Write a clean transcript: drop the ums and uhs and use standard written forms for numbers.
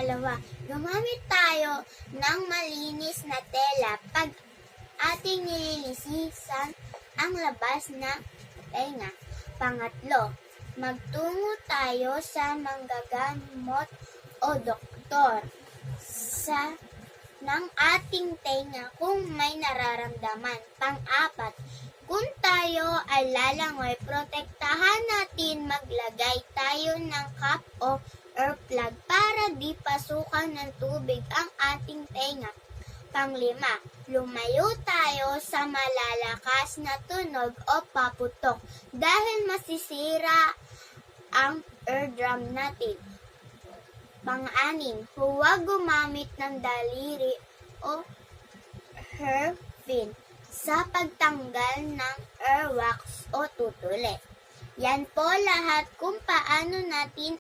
Pangalawa, gumamit tayo ng malinis na tela pag ating nililisisan ang labas ng tenga. Pangatlo, magtungo tayo sa manggagamot o doktor ng ating tenga kung may nararamdaman. Pang-apat, kung tayo ay lalangoy, protektahan natin maglagay tayo ng cap o earplug para di pasukan ng tubig ang ating tenga. Panglima, lumayo tayo sa malalakas na tunog o paputok dahil masisira ang eardrum natin. Pang-anim, huwag gumamit ng daliri o hairpin sa pagtanggal ng earwax o tutulis. Yan po lahat kung paano natin